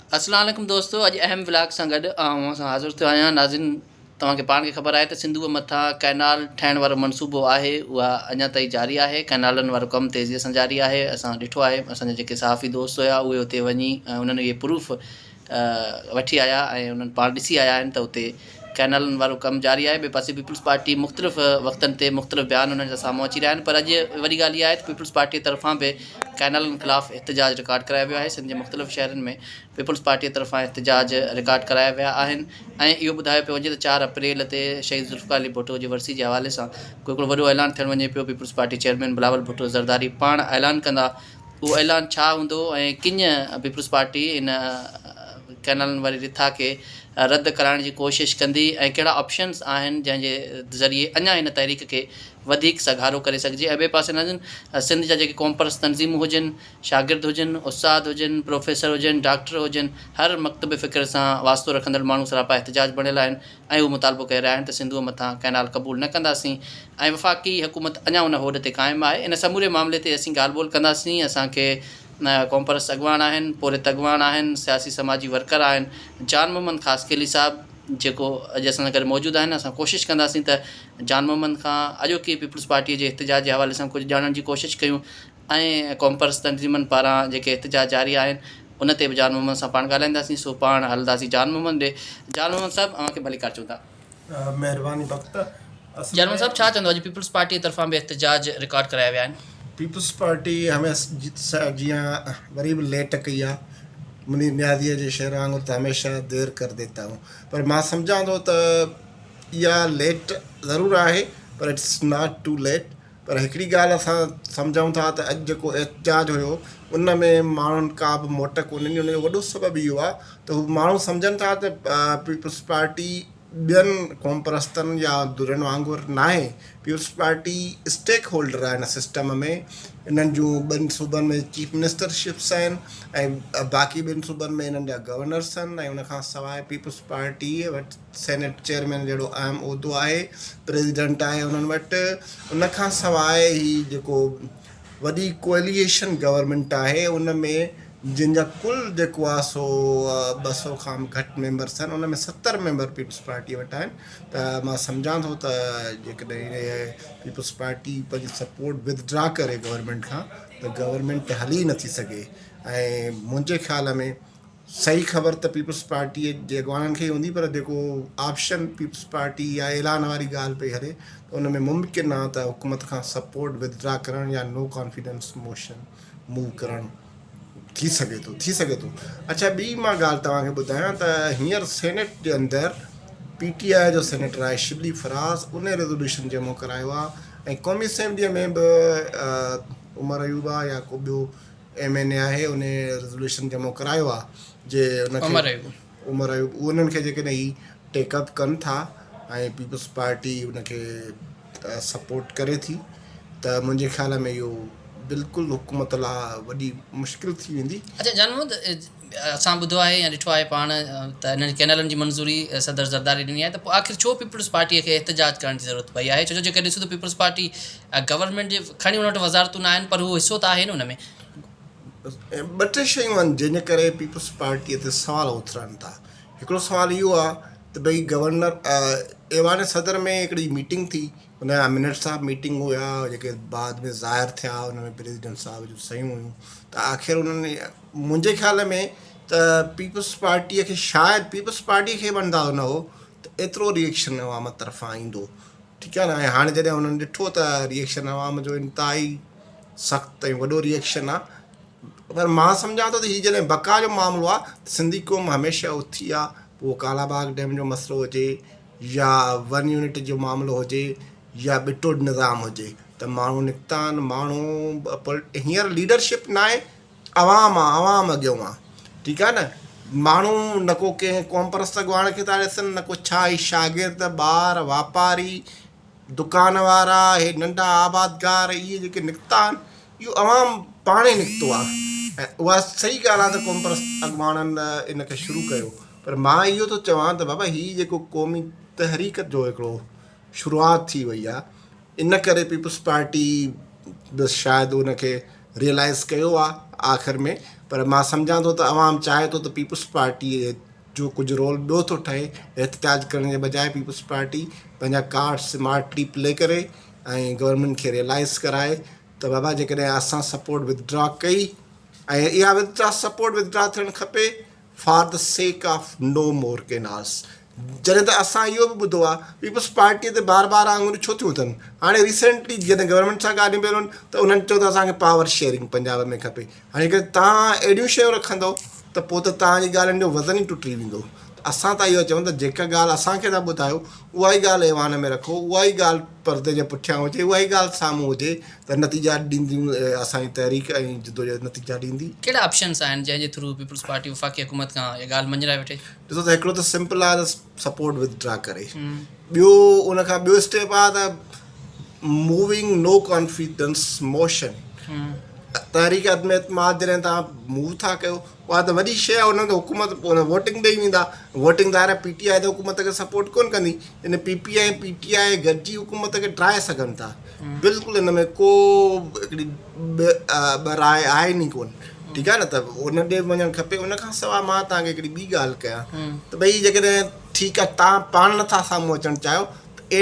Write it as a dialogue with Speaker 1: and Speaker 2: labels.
Speaker 1: अस्सलाम वालेकुम दोस्तों, अॼु अहम व्लॉग सां गॾु असां हाज़िर थियो आहियां। नाज़िन, तव्हांखे पाण खे ख़बर आहे त सिंधु मथां कैनाल ठाहिण वारो मनसूबो आहे, उहा अञा ताईं जारी आहे। कैनालनि वारो कमु तेज़ीअ सां जारी आहे। असां ॾिठो आहे, असांजा जेके सहाफ़ी दोस्त हुआ उहे उते वञी उन्हनि इहे प्रूफ वठी आया ऐं उन्हनि पाण ॾिसी आया आहिनि त उते कैनालनि वारो कमु जारी आहे। ॿिए पासे पीपल्स पार्टी मुख़्तलिफ़ वक़्तनि ते मुख़्तलिफ़ बयान उन्हनि जे साम्हूं अची रहिया आहिनि, पर अॼु वॾी ॻाल्हि इहा आहे त पीपल्स पार्टी तरफ़ां बि कैनालनि ख़िलाफ़ु एहतजाज रिकॉर्ड करायो वियो आहे। सिंध जे मुख़्तलिफ़ शहरनि में पीपल्स पार्टीअ तरफ़ां एहतजाज रिकॉर्ड कराया विया आहिनि ऐं इहो ॿुधायो पियो वञे त 4 अप्रैल ते शहीद ज़ुल्फ़िकार अली भुट्टो जी वरसी जे हवाले सां कोई हिकिड़ो वॾो ऐलान थियणु वञे पियो। Peoples party chairman Bilawal Bhutto Zardari पाण ऐलान कंदा। उहो ऐलान छा हूंदो ऐं कीअं पीपल्स पार्टी इन कैनालनि वारी रिथा खे रद्द कराइण जी कोशिशि कंदी ऐं कहिड़ा ऑप्शन्स आहिनि जंहिंजे ज़रिए अञा इन तहरीक खे वधीक सघारो करे सघिजे। ऐं ॿिए पासे नाज़िन सिंध जा जेके कॉमपर्स तनज़ीमूं हुजनि, शागिर्द हुजनि, उस्ताद हुजनि, प्रोफेसर हुजनि, डॉक्टर हुजनि, हर मकतब फ़िक्र सां वास्तो रखंदड़ माण्हू सरापा एहतजाज बणियल आहिनि ऐं उहो मुतालबो करे रहिया आहिनि त सिंधुअ मथां कैनाल क़बूल न कंदासीं ऐं वफ़ाक़ी हुकूमत अञा उन होड ते क़ाइमु आहे। इन समूरे मामले ते असीं ॻाल्हि ॿोल कंदासीं। असांखे कॉमपर्स अॻवान आहिनि, पोरित अॻवान आहिनि, सियासी समाजी वर्कर आहिनि। जान मोहम्मद ख़ासकेली साहिबु जेको अॼु असां सां गॾु मौजूदु आहिनि। असां कोशिशि कंदासीं त जान मोहम्मद खां अॼोकी पीपल्स पार्टीअ जे एहतजाज जे हवाले सां कुझु ॼाणण जी कोशिशि कयूं ऐं कॉमपर्स तनज़ीमनि पारां जेके एहतजाज जारी आहिनि उन ते बि जान मोहम्मद सां पाण ॻाल्हाईंदासीं। सो पाण हलंदासीं जान मोहम्मद ॾे। जान मोहम्मद साहिबु, अव्हांखे भलीकार चऊं था।
Speaker 2: महिरबानी वक़्त
Speaker 1: जान मोहम्मद साहिबु, छा चवंदो अॼु पीपल्स पार्टीअ तरफ़ां बि एहतजाज रिकॉर्ड कराया विया आहिनि?
Speaker 2: पीपल्स पार्टी हमेशह जीअं वरी बि लेट कई आहे। मुंहिंजी न्याज़ीअ जे शेर वांगुरु त हमेशह देरि कर देता हूं, पर मां सम्झां थो त इहा लेट ज़रूरु आहे पर इट्स नॉट टू लेट। पर हिकिड़ी ॻाल्हि असां सम्झूं था त अॼु जेको एहतजाज हुयो उन में माण्हुनि का बि मोट कोन्हे। उनजो वॾो सबबु इहो आहे त हू माण्हू सम्झनि था त पीपल्स पार्टी ॿियनि कॉमप्रस्तनि या दुरनि वांगुरु न आहे। पीपल्स पार्टी स्टेक होल्डर आहे हिन सिस्टम में। इन्हनि जूं 2 सूबनि में चीफ मिनिस्टरशिप्स आहिनि ऐं बाक़ी 2 सूबनि में इन्हनि जा गवर्नर्स आहिनि ऐं उनखां सवाइ पीपल्स पार्टी वटि सेनेट चेयरमैन जहिड़ो अहम उहिदो आहे, प्रेसिडेंट आहे उन्हनि वटि। उनखां सवाइ ही जेको वॾी कोएलिएशन गवर्नमेंट आहे उन में जिन कुल जेको आहे सो 200 खां घटि मेंबर्स आहिनि, उन में 70 मेंबर पीपल्स पार्टी वटि आहिनि। त मां सम्झां थो त जेकॾहिं पीपल्स पार्टी पंहिंजी सपोर्ट विदड्रा करे गवर्नमेंट खां त गवर्नमेंट हली नथी सघे। ऐं मुंहिंजे ख़्याल में सही ख़बर त पीपल्स पार्टीअ जे अॻवाननि खे ई हूंदी, पर जेको ऑप्शन पीपल्स पार्टी या ऐलान वारी ॻाल्हि पई हले त उन में मुमकिन आहे त हुकूमत खां सपोर्ट विदड्रा करणु या नो कॉन्फिडेंस मोशन मूव करणु थी सघे थो। अच्छा, ॿी मां ॻाल्हि तव्हांखे ॿुधायां त हींअर सेनेट जे अंदरि PTI जो सेनेटर आहे शिबली फराज़, उन रेज़ोल्यूशन जमो करायो आहे ऐं क़ौमी असेंबलीअ में बि उमर अयूबा या को ॿियो MNA आहे उन रेज़ोल्यूशन जमो करायो आहे जे उमर अयूब उन्हनि खे जेकॾहिं ही टेकअप कनि था ऐं पीपल्स पार्टी उनखे सपोर्ट करे थी त मुंहिंजे ख़्याल में इहो बिल्कुलु हुकूमत लाइ वॾी मुश्किल थी वेंदी।
Speaker 1: अच्छा जान मोहम्मद, असां ॿुधो आहे या ॾिठो आहे पाण त हिननि कैनालनि जी मंज़ूरी सदर ज़रदारी ॾिनी आहे, त पोइ आख़िर छो पीपल्स पार्टीअ खे एहतजाज करण जी ज़रूरत पई आहे? छो जो जेके ॾिसो त पीपल्स पार्टी गवर्नमेंट जे खणी उन वटि वज़ारतूं न आहिनि, पर उहो हिसो त आहे न उन में।
Speaker 2: 2-3 शयूं आहिनि जंहिंजे करे पीपल्स पार्टीअ ते सवाल उथरनि था। हिकिड़ो सवाल इहो आहे त भई गवर्नर ऐवान सदर में हिकिड़ी मीटिंग थी, उन जा मिनट साहब मीटिंग हुया जेके बाद में ज़ाहिर थिया, उन में प्रेसिडेंट साहब जूं सयूं हुयूं। त आख़िर उन्हनि मुंहिंजे ख़्याल में त पीपल्स पार्टीअ खे शायदि पीपल्स पार्टीअ खे बि अंदाज़ो न हो त एतिरो रिएक्शन अवाम तरफ़ां ईंदो। ठीकु आहे न। ऐं हाणे जॾहिं उन्हनि ॾिठो त रिएक्शन अवाम जो इंतिहाई सख़्तु ऐं वॾो रिएक्शन आहे, पर मां सम्झां थो त हीअ जॾहिं बका जो मामिलो आहे त सिंधी क़ौम हमेशह उथी आहे। पोइ कालाबाग डैम जो मसइलो हुजे या 1 यूनिट जो मामिलो हुजे या बिटो निज़ाम हुजे, त माण्हू निकिता आहिनि। माण्हू हींअर लीडरशिप न आहे, अवाम आहे, अवाम अॻियां आहे। ठीकु आहे न। माण्हू न को कंहिं कॉमप्रस्त अॻवान खे था ॾिसनि, न को छा ई शागिर्द, ॿार, वापारी, दुकान वारा, हे नंढा आबादगार, इहे जेके निकिता आहिनि इहो अवाम पाणे निकितो आहे। ऐं उहा सही ॻाल्हि आहे त कॉमप्रस्त अॻवाननि इन खे शुरू कयो, पर मां इहो थो चवां त बाबा हीअ जेको क़ौमी तहरीक जो हिकिड़ो शुरूआति थी वई आहे, इन करे पीपल्स पार्टी बि शायदि उनखे रियलाइज़ कयो आहे आख़िर में पर मां सम्झां थो त आवाम चाहे थो त पीपल्स पार्टी जो कुझु रोल ॿियो थो ठहे एहतजाज करण जे बजाए पीपल्स पार्टी पंहिंजा कार्ड स्मार्टली प्ले करे ऐं गवर्नमेंट खे रियलाइज़ कराए त बाबा जेकॾहिं असां सपोर्ट विदड्रॉ कई ऐं इहा विदड्रॉ सपोर्ट विदड्रॉ थियणु खपे for the sake of no more canals. जॾहिं त असां इहो बि ॿुधो आहे पीपल्स पार्टीअ ते बार बार आङुरियूं छो थियूं अथनि। हाणे रिसेंटली जॾहिं गवर्नमेंट सां ॻाल्हियूं पियूं आहिनि त उन्हनि चयो त असांखे पावर शेयरिंग पंजाब में खपे। हाणे जेकॾहिं तव्हां अहिड़ियूं शयूं रखंदव त पोइ त तव्हांजी ॻाल्हियुनि जो वज़न ई टुटी वेंदो। असां त इहो चऊं त जेका ॻाल्हि असांखे था ॿुधायो उहा ई ॻाल्हि ऐवान में रखो, उहा ई ॻाल्हि परदे जे पुठियां हुजे, उहा ई ॻाल्हि साम्हूं हुजे त नतीजा ॾींदियूं असांजी तहरीक ऐं जिदोजहद नतीजा ॾींदी।
Speaker 3: कहिड़ा ऑप्शन्स आहिनि जंहिंजे थ्रू पीपल्स पार्टी वफ़ाक़ी हुकूमत खां इहा ॻाल्हि मंझराए वठे?
Speaker 2: ॾिसो त हिकिड़ो त सिंपल आहे त सपोर्ट विदड्रॉ करे, ॿियो उन खां ॿियो स्टेप आहे त मूविंग नो कॉन्फिडेंस मोशन। तहरीक अदम एतमाद जॾहिं तव्हां मूव था कयो उहा त वॾी शइ आहे, उन ते हुकूमत वोटिंग ॾेई वेंदा। वोटिंग दायरा PTI त हुकूमत खे सपोर्ट कोन कंदी, इन PTI गॾिजी हुकूमत खे ठाहे सघनि था। बिल्कुलु हिन में को हिकिड़ी राय आहे नी कोन, ठीकु आहे न, त उन ॾे वञणु खपे। उन खां सवाइ मां तव्हांखे हिकिड़ी ॿी ॻाल्हि कयां त भई जेकॾहिं ठीकु आहे तव्हां पाण नथा साम्हूं अचणु चाहियो त